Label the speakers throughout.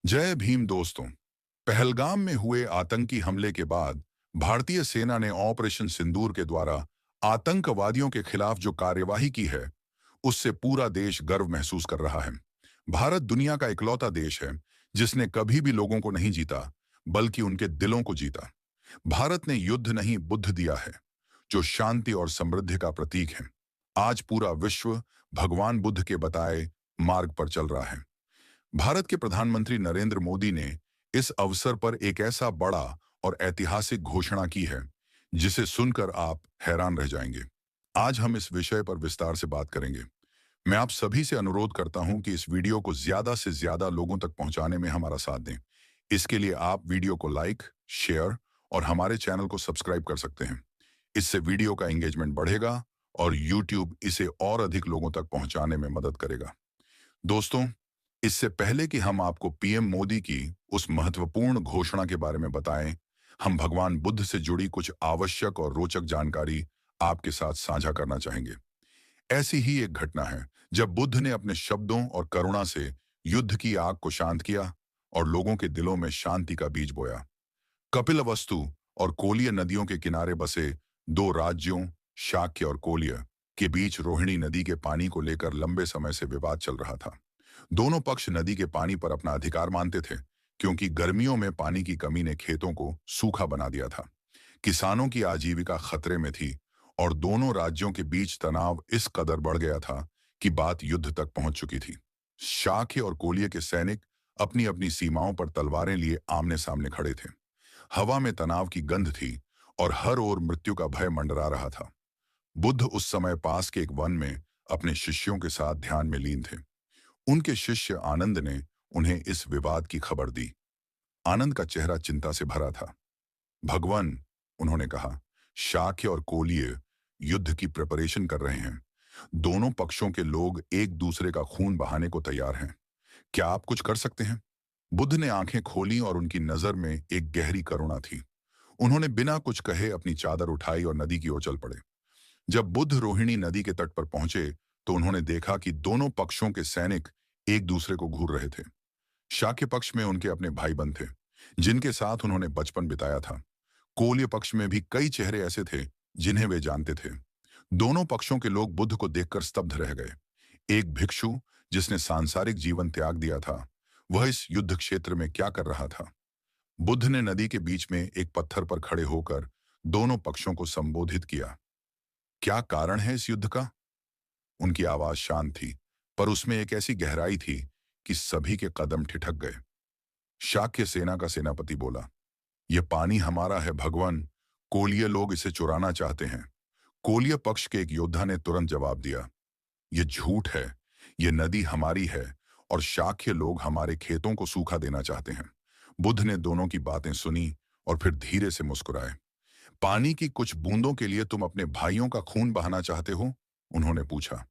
Speaker 1: जय भीम दोस्तों। पहलगाम में हुए आतंकी हमले के बाद भारतीय सेना ने ऑपरेशन सिंदूर के द्वारा आतंकवादियों के खिलाफ जो कार्यवाही की है, उससे पूरा देश गर्व महसूस कर रहा है। भारत दुनिया का इकलौता देश है जिसने कभी भी लोगों को नहीं जीता, बल्कि उनके दिलों को जीता। भारत ने युद्ध नहीं बुद्ध दिया है, जो शांति और समृद्धि का प्रतीक है। आज पूरा विश्व भगवान बुद्ध के बताए मार्ग पर चल रहा है। भारत के प्रधानमंत्री नरेंद्र मोदी ने इस अवसर पर एक ऐसा बड़ा और ऐतिहासिक घोषणा की है जिसे सुनकर आप हैरान रह जाएंगे। आज हम इस विषय पर विस्तार से बात करेंगे। मैं आप सभी से अनुरोध करता हूं कि इस वीडियो को ज्यादा से ज्यादा लोगों तक पहुंचाने में हमारा साथ दें। इसके लिए आप वीडियो को लाइक, शेयर और हमारे चैनल को सब्सक्राइब कर सकते हैं। इससे वीडियो का एंगेजमेंट बढ़ेगा और यूट्यूब इसे और अधिक लोगों तक पहुंचाने में मदद करेगा। दोस्तों, इससे पहले कि हम आपको पीएम मोदी की उस महत्वपूर्ण घोषणा के बारे में बताएं, हम भगवान बुद्ध से जुड़ी कुछ आवश्यक और रोचक जानकारी आपके साथ साझा करना चाहेंगे। ऐसी ही एक घटना है जब बुद्ध ने अपने शब्दों और करुणा से युद्ध की आग को शांत किया और लोगों के दिलों में शांति का बीज बोया। कपिलवस्तु और कोलिय नदियों के किनारे बसे दो राज्यों, शाक्य और कोलिय, के बीच रोहिणी नदी के पानी को लेकर लंबे समय से विवाद चल रहा था। दोनों पक्ष नदी के पानी पर अपना अधिकार मानते थे, क्योंकि गर्मियों में पानी की कमी ने खेतों को सूखा बना दिया था। किसानों की आजीविका खतरे में थी और दोनों राज्यों के बीच तनाव इस कदर बढ़ गया था कि बात युद्ध तक पहुंच चुकी थी। शाक्य और कोलिय के सैनिक अपनी अपनी सीमाओं पर तलवारें लिए आमने सामने खड़े थे। हवा में तनाव की गंध थी और हर ओर मृत्यु का भय मंडरा रहा था। बुद्ध उस समय पास के एक वन में अपने शिष्यों के साथ ध्यान में लीन थे। उनके शिष्य आनंद ने उन्हें इस विवाद की खबर दी। आनंद का चेहरा चिंता से भरा था। भगवान, उन्होंने कहा, शाक्य और कोलिय युद्ध की प्रिपरेशन कर रहे हैं। दोनों पक्षों के लोग एक दूसरे का खून बहाने को तैयार हैं। क्या आप कुछ कर सकते हैं? बुद्ध ने आंखें खोली और उनकी नजर में एक गहरी करुणा थी। उन्होंने बिना कुछ कहे अपनी चादर उठाई और नदी की ओर चल पड़े। जब बुद्ध रोहिणी नदी के तट पर पहुंचे तो उन्होंने देखा कि दोनों पक्षों के सैनिक एक दूसरे को घूर रहे थे। शाक्य पक्ष में उनके अपने भाई बंद थे, जिनके साथ उन्होंने बचपन बिताया था। कोल्य पक्ष में भी कई चेहरे ऐसे थे जिन्हें वे जानते थे। दोनों पक्षों के लोग बुद्ध को देखकर स्तब्ध रह गए। एक भिक्षु जिसने सांसारिक जीवन त्याग दिया था, वह इस युद्ध क्षेत्र में क्या कर रहा था? बुद्ध ने नदी के बीच में एक पत्थर पर खड़े होकर दोनों पक्षों को संबोधित किया। क्या कारण है इस युद्ध का? उनकी आवाज शांत थी, पर उसमें एक ऐसी गहराई थी कि सभी के कदम ठिठक गए। शाक्य सेना का सेनापति बोला, यह पानी हमारा है भगवान, कोलिय लोग इसे चुराना चाहते हैं। कोलिय पक्ष के एक योद्धा ने तुरंत जवाब दिया, यह झूठ है, यह नदी हमारी है और शाक्य लोग हमारे खेतों को सूखा देना चाहते हैं। बुद्ध ने दोनों की बातें सुनी और फिर धीरे से मुस्कुराए। पानी की कुछ बूंदों के लिए तुम अपने भाइयों का खून बहाना चाहते हो? उन्होंने पूछा।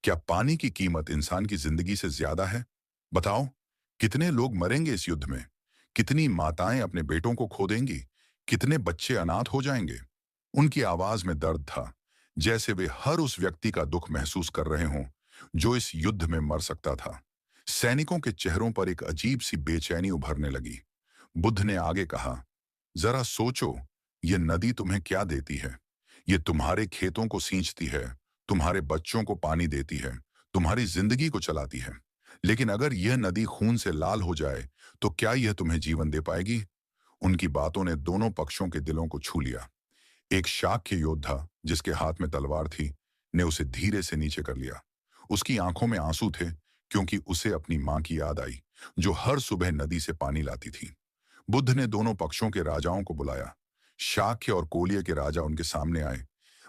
Speaker 1: क्या पानी की कीमत इंसान की जिंदगी से ज्यादा है? बताओ, कितने लोग मरेंगे इस युद्ध में? कितनी माताएं अपने बेटों को खो देंगी? कितने बच्चे अनाथ हो जाएंगे? उनकी आवाज में दर्द था, जैसे वे हर उस व्यक्ति का दुख महसूस कर रहे हों जो इस युद्ध में मर सकता था। सैनिकों के चेहरों पर एक अजीब सी बेचैनी उभरने लगी। बुद्ध ने आगे कहा, जरा सोचो, ये नदी तुम्हें क्या देती है? ये तुम्हारे खेतों को सींचती है, तुम्हारे बच्चों को पानी देती है, तुम्हारी जिंदगी को चलाती है। लेकिन अगर यह नदी खून से लाल हो जाए तो क्या यह तुम्हें जीवन दे पाएगी? उनकी बातों ने दोनों पक्षों के दिलों को छू लिया। एक शाक्य योद्धा जिसके हाथ में तलवार थी ने उसे धीरे से नीचे कर लिया। उसकी आंखों में आंसू थे, क्योंकि उसे अपनी मां की याद आई जो हर सुबह नदी से पानी लाती थी। बुद्ध ने दोनों पक्षों के राजाओं को बुलाया। शाक्य और कोलिय के राजा उनके सामने आए,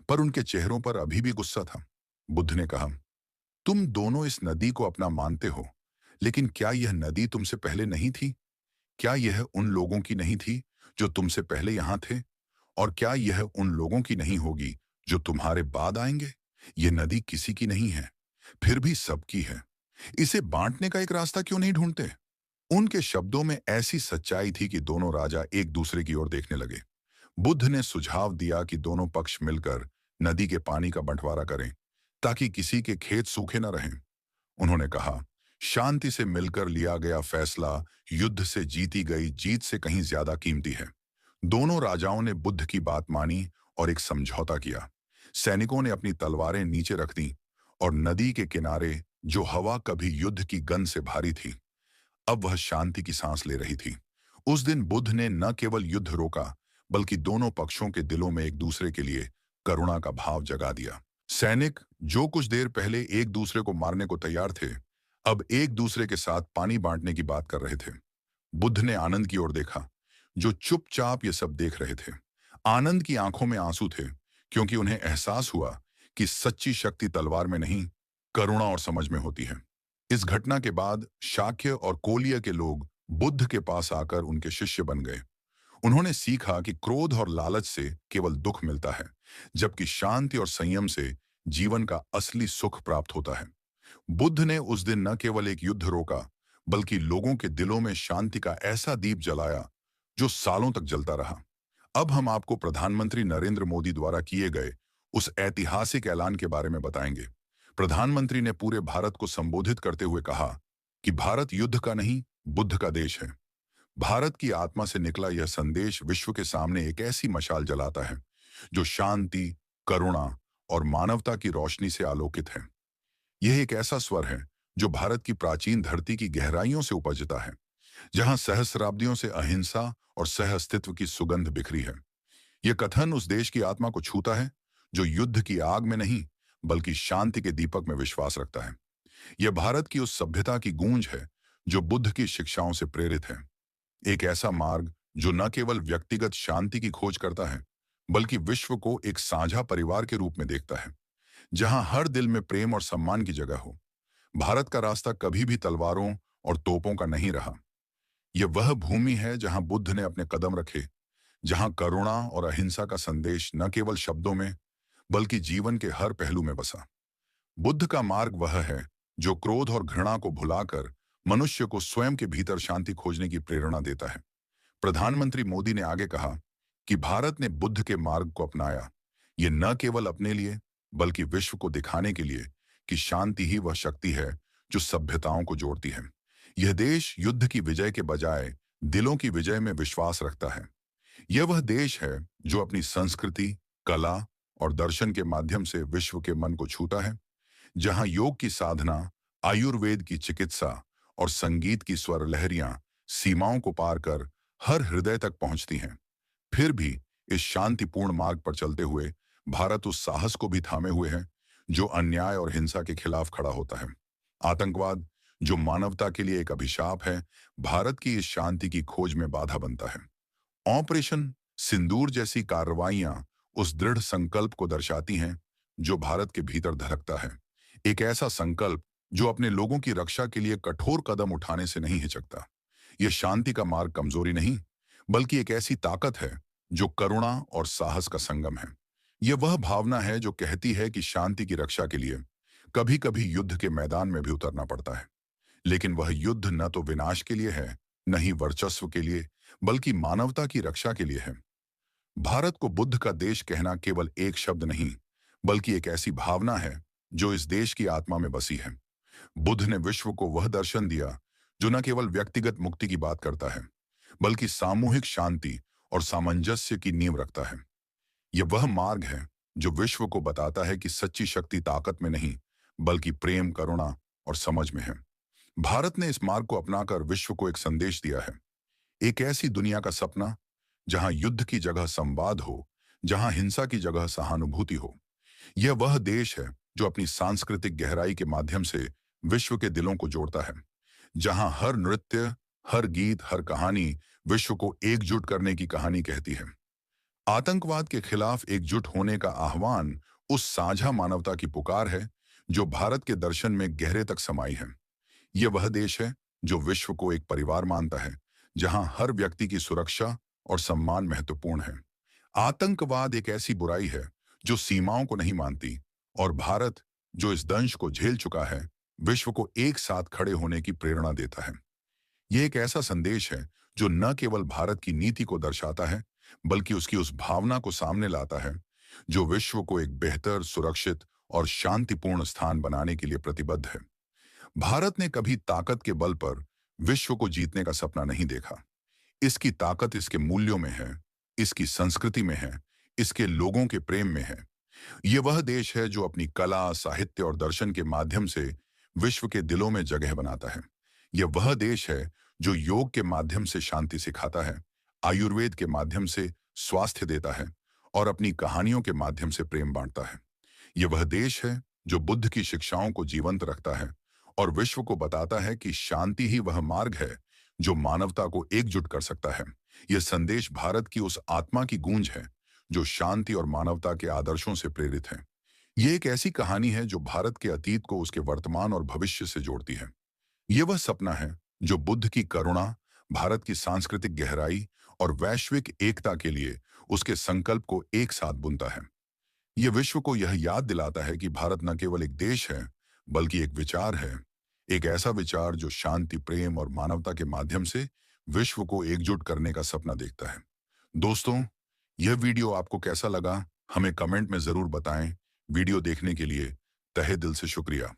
Speaker 1: पर उनके चेहरों पर अभी भी गुस्सा था। बुद्ध ने कहा, तुम दोनों इस नदी को अपना मानते हो, लेकिन क्या यह नदी तुमसे पहले नहीं थी? क्या यह उन लोगों की नहीं थी जो तुमसे पहले यहां थे? और क्या यह उन लोगों की नहीं होगी जो तुम्हारे बाद आएंगे? यह नदी किसी की नहीं है, फिर भी सबकी है। इसे बांटने का एक रास्ता क्यों नहीं ढूंढते? उनके शब्दों में ऐसी सच्चाई थी कि दोनों राजा एक दूसरे की ओर देखने लगे। बुद्ध ने सुझाव दिया कि दोनों पक्ष मिलकर नदी के पानी का बंटवारा करें, ताकि किसी के खेत सूखे न रहें। उन्होंने कहा, शांति से मिलकर लिया गया फैसला युद्ध से जीती गई जीत से कहीं ज्यादा कीमती है। दोनों राजाओं ने बुद्ध की बात मानी और एक समझौता किया। सैनिकों ने अपनी तलवारें नीचे रख दी और नदी के किनारे, जो हवा कभी युद्ध की गंध से भारी थी, अब वह शांति की सांस ले रही थी। उस दिन बुद्ध ने न केवल युद्ध रोका, बल्कि दोनों पक्षों के दिलों में एक दूसरे के लिए करुणा का भाव जगा दिया। सैनिक, जो कुछ देर पहले एक दूसरे को मारने को तैयार थे, अब एक दूसरे के साथ पानी बांटने की बात कर रहे थे। बुद्ध ने आनंद की ओर देखा, जो चुपचाप ये सब देख रहे थे। आनंद की आंखों में आंसू थे, क्योंकि उन्हें एहसास हुआ कि सच्ची शक्ति तलवार में नहीं, करुणा और समझ में होती है। इस घटना के बाद शाक्य और कोलिय के लोग बुद्ध के पास आकर उनके शिष्य बन गए। उन्होंने सीखा कि क्रोध और लालच से केवल दुख मिलता है, जबकि शांति और संयम से जीवन का असली सुख प्राप्त होता है। बुद्ध ने उस दिन न केवल एक युद्ध रोका, बल्कि लोगों के दिलों में शांति का ऐसा दीप जलाया जो सालों तक जलता रहा। अब हम आपको प्रधानमंत्री नरेंद्र मोदी द्वारा किए गए उस ऐतिहासिक ऐलान के बारे में बताएंगे। प्रधानमंत्री ने पूरे भारत को संबोधित करते हुए कहा कि भारत युद्ध का नहीं, बुद्ध का देश है। भारत की आत्मा से निकला यह संदेश विश्व के सामने एक ऐसी मशाल जलाता है जो शांति, करुणा और मानवता की रोशनी से आलोकित है। यह एक ऐसा स्वर है जो भारत की प्राचीन धरती की गहराइयों से उपजता है, जहां सहस्राब्दियों से अहिंसा और सह-अस्तित्व की सुगंध बिखरी है। यह कथन उस देश की आत्मा को छूता है जो युद्ध की आग में नहीं, बल्कि शांति के दीपक में विश्वास रखता है। यह भारत की उस सभ्यता की गूंज है जो बुद्ध की शिक्षाओं से प्रेरित है। एक ऐसा मार्ग जो न केवल व्यक्तिगत शांति की खोज करता है, बल्कि विश्व को एक साझा परिवार के रूप में देखता है, जहां हर दिल में प्रेम और सम्मान की जगह हो। भारत का रास्ता कभी भी तलवारों और तोपों का नहीं रहा। यह वह भूमि है जहां बुद्ध ने अपने कदम रखे, जहां करुणा और अहिंसा का संदेश न केवल शब्दों में, बल्कि जीवन के हर पहलू में बसा। बुद्ध का मार्ग वह है जो क्रोध और घृणा को भुलाकर मनुष्य को स्वयं के भीतर शांति खोजने की प्रेरणा देता है। प्रधानमंत्री मोदी ने आगे कहा कि भारत ने बुद्ध के मार्ग को अपनाया, ये न केवल अपने लिए, बल्कि विश्व को दिखाने के लिए कि शांति ही वह शक्ति है जो सभ्यताओं को जोड़ती है। यह देश युद्ध की विजय के बजाय दिलों की विजय में विश्वास रखता है। यह वह देश है जो अपनी संस्कृति, कला और दर्शन के माध्यम से विश्व के मन को छूता है, जहां योग की साधना, आयुर्वेद की चिकित्सा और संगीत की स्वर लहरियां सीमाओं को पार कर हर हृदय तक पहुंचती हैं। फिर भी इस शांतिपूर्ण मार्ग पर चलते हुए भारत उस साहस को भी थामे हुए है जो अन्याय और हिंसा के खिलाफ खड़ा होता है। आतंकवाद, जो मानवता के लिए एक अभिशाप है, भारत की इस शांति की खोज में बाधा बनता है। ऑपरेशन सिंदूर जैसी कार्रवाइयां उस दृढ़ संकल्प को दर्शाती हैं जो भारत के भीतर धड़कता है। एक ऐसा संकल्प जो अपने लोगों की रक्षा के लिए कठोर कदम उठाने से नहीं हिचकता। यह शांति का मार्ग कमजोरी नहीं, बल्कि एक ऐसी ताकत है जो करुणा और साहस का संगम है। यह वह भावना है जो कहती है कि शांति की रक्षा के लिए कभी कभी युद्ध के मैदान में भी उतरना पड़ता है, लेकिन वह युद्ध न तो विनाश के लिए है, न ही वर्चस्व के लिए, बल्कि मानवता की रक्षा के लिए है। भारत को बुद्ध का देश कहना केवल एक शब्द नहीं, बल्कि एक ऐसी भावना है जो इस देश की आत्मा में बसी है। बुद्ध ने विश्व को वह दर्शन दिया जो न केवल व्यक्तिगत मुक्ति की बात करता है, बल्कि सामूहिक शांति और सामंजस्य की नींव रखता है। यह वह मार्ग है जो विश्व को बताता है कि सच्ची शक्ति ताकत में नहीं, बल्कि प्रेम, करुणा और समझ में है। भारत ने इस मार्ग को अपनाकर विश्व को एक संदेश दिया है, एक ऐसी दुनिया का सपना जहां युद्ध की जगह संवाद हो, जहां हिंसा की जगह सहानुभूति हो। यह वह देश है जो अपनी सांस्कृतिक गहराई के माध्यम से विश्व के दिलों को जोड़ता है, जहां हर नृत्य, हर गीत, हर कहानी विश्व को एकजुट करने की कहानी कहती है। आतंकवाद के खिलाफ एकजुट होने का आह्वान उस साझा मानवता की पुकार है जो भारत के दर्शन में गहरे तक समाई है। यह वह देश है जो विश्व को एक परिवार मानता है, जहां हर व्यक्ति की सुरक्षा और सम्मान महत्वपूर्ण है। आतंकवाद एक ऐसी बुराई है जो सीमाओं को नहीं मानती, और भारत, जो इस दंश को झेल चुका है, विश्व को एक साथ खड़े होने की प्रेरणा देता है। यह एक ऐसा संदेश है जो न केवल भारत की नीति को दर्शाता है, बल्कि उसकी उस भावना को सामने लाता है जो विश्व को एक बेहतर, सुरक्षित और शांतिपूर्ण स्थान बनाने के लिए प्रतिबद्ध है। भारत ने कभी ताकत के बल पर विश्व को जीतने का सपना नहीं देखा। इसकी ताकत इसके मूल्यों में है, इसकी संस्कृति में है, इसके लोगों के प्रेम में है। ये वह देश है जो अपनी कला, साहित्य और दर्शन के माध्यम से विश्व के दिलों में जगह बनाता है। यह वह देश है जो योग के माध्यम से शांति सिखाता है, आयुर्वेद के माध्यम से स्वास्थ्य देता है और अपनी कहानियों के माध्यम से प्रेम बांटता है। यह वह देश है जो बुद्ध की शिक्षाओं को जीवंत रखता है और विश्व को बताता है कि शांति ही वह मार्ग है जो मानवता को एकजुट कर सकता है। यह संदेश भारत की उस आत्मा की गूंज है जो शांति और मानवता के आदर्शों से प्रेरित है। यह एक ऐसी कहानी है जो भारत के अतीत को उसके वर्तमान और भविष्य से जोड़ती है। यह वह सपना है जो बुद्ध की करुणा, भारत की सांस्कृतिक गहराई और वैश्विक एकता के लिए उसके संकल्प को एक साथ बुनता है। यह विश्व को यह याद दिलाता है कि भारत न केवल एक देश है, बल्कि एक विचार है। एक ऐसा विचार जो शांति, प्रेम और मानवता के माध्यम से विश्व को एकजुट करने का सपना देखता है। दोस्तों, यह वीडियो आपको कैसा लगा? हमें कमेंट में जरूर बताएं। वीडियो देखने के लिए तहे दिल से शुक्रिया।